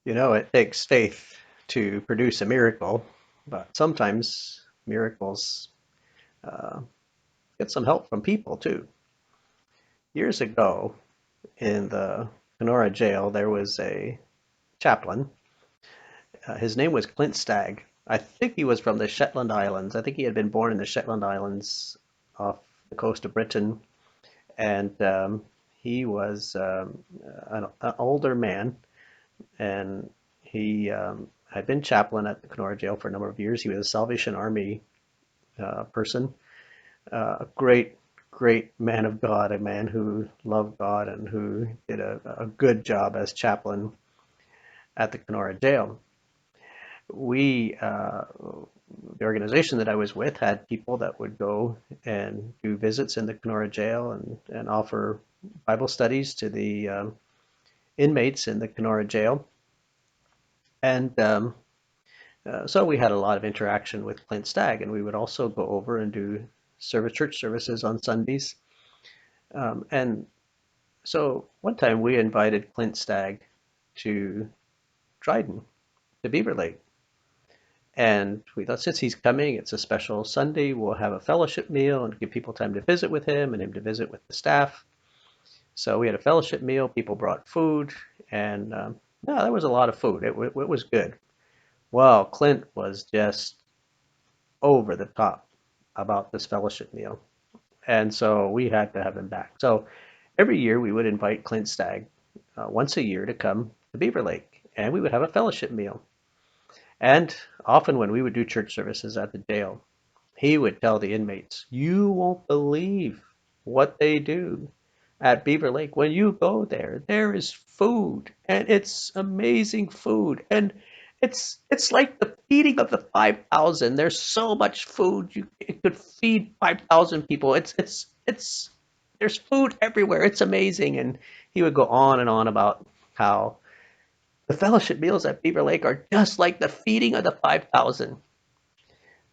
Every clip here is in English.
You know, it takes faith to produce a miracle, but sometimes miracles uh, get some help from people too. Years ago, in the Kenora jail, there was a chaplain. His name was Clint Stagg. I think he was from the Shetland Islands. I think he had been born in the Shetland Islands off the coast of Britain, and he was an older man, and he had been chaplain at the Kenora jail for a number of years. He was a Salvation Army person, a great man of God, a man who loved God and who did a good job as chaplain at the Kenora jail. We, the organization that I was with, had people that would go and do visits in the Kenora jail and offer Bible studies to the inmates in the Kenora jail. And so we had a lot of interaction with Clint Stagg, and we would also go over and do church services on Sundays. And so one time we invited Clint Stagg to Dryden, to Beaver Lake. And we thought, since he's coming, it's a special Sunday. We'll have a fellowship meal and give people time to visit with him and him to visit with the staff. So we had a fellowship meal. People brought food, and yeah, there was a lot of food. It was good. Well, Clint was just over the top about this fellowship meal. And so we had to have him back. So every year we would invite Clint Stagg once a year to come to Beaver Lake, and we would have a fellowship meal. And often when we would do church services at the jail, he would tell the inmates, "You won't believe what they do at Beaver Lake. When you go there, there is food, and it's amazing food. And it's like the feeding of the 5,000. There's so much food it could feed 5,000 people. It's there's food everywhere. It's amazing." And he would go on about how the fellowship meals at Beaver Lake are just like the feeding of the 5,000.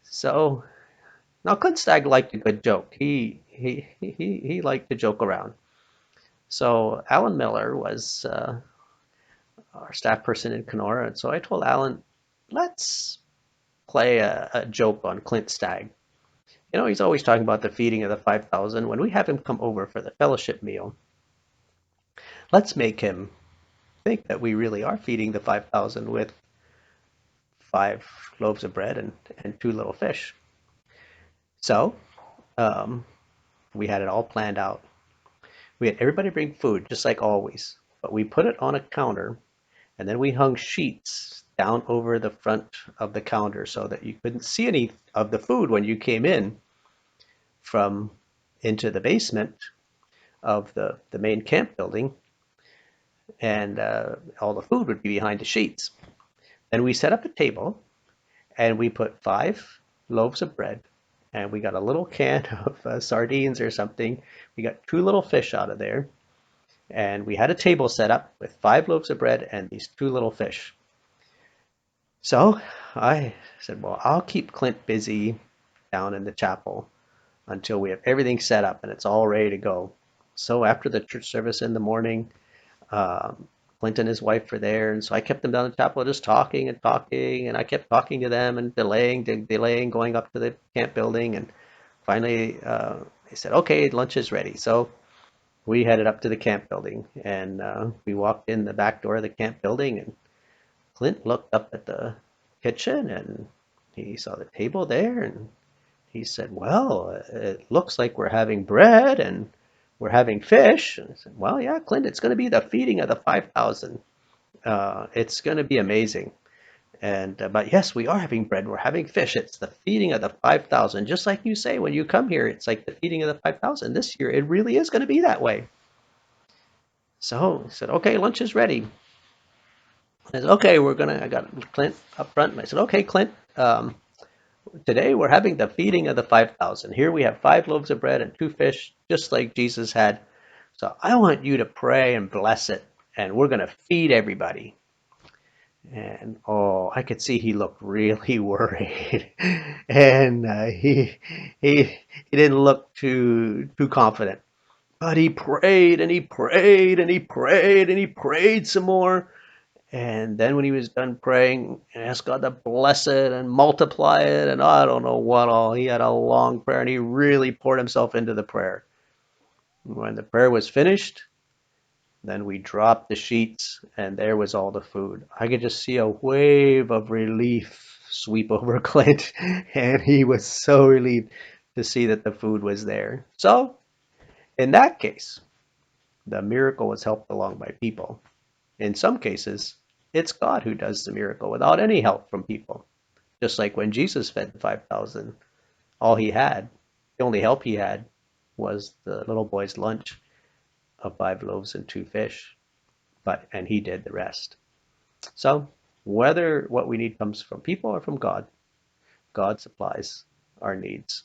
So now Clint Stagg liked a good joke. He liked to joke around. So Alan Miller was our staff person in Kenora, and so I told Alan, let's play a joke on Clint Stagg. You know, he's always talking about the feeding of the 5,000. When we have him come over for the fellowship meal, let's make him think that we really are feeding the 5,000 with 5 loaves of bread and 2 little fish. So um, we had it all planned out. We had everybody bring food, just like always, but we put it on a counter, and then we hung sheets down over the front of the counter so that you couldn't see any of the food when you came in from into the basement of the main camp building, and all the food would be behind the sheets. Then we set up a table, and we put 5 loaves of bread, and we got a little can of sardines or something. We got 2 little fish out of there, and we had a table set up with 5 loaves of bread and these 2 little fish. So I said, well, I'll keep Clint busy down in the chapel until we have everything set up and it's all ready to go. So after the church service in the morning, um, Clint and his wife were there, and so I kept them down in the chapel just talking and talking, and I kept talking to them and delaying going up to the camp building, and finally they said, "Okay, lunch is ready." So we headed up to the camp building, and we walked in the back door of the camp building, and Clint looked up at the kitchen, and he saw the table there, and he said, "Well, it looks like we're having bread and we're having fish." And I said, "Well, yeah, Clint, it's going to be the feeding of the 5,000. It's going to be amazing. And but yes, we are having bread. We're having fish. It's the feeding of the 5,000. Just like you say, when you come here, it's like the feeding of the 5,000. This year, it really is going to be that way." So I said, "Okay, lunch is ready." I said, "Okay, I got Clint up front. And I said, "Okay, Clint, today we're having the feeding of the 5,000. Here we have 5 loaves of bread and 2 fish, just like Jesus had. So I want you to pray and bless it, and we're going to feed everybody." And oh, I could see he looked really worried, and he didn't look too confident. But he prayed and he prayed and he prayed and he prayed some more, And then when he was done praying and asked God to bless it and multiply it and I don't know what all, he had a long prayer and he really poured himself into the prayer. When the prayer was finished, then we dropped the sheets and there was all the food. I could just see a wave of relief sweep over Clint, and he was so relieved to see that the food was there. So, in that case, the miracle was helped along by people. In some cases, it's God who does the miracle without any help from people. Just like when Jesus fed the 5,000, all he had, the only help he had, was the little boy's lunch of 5 loaves and 2 fish. And he did the rest. So whether what we need comes from people or from God, God supplies our needs.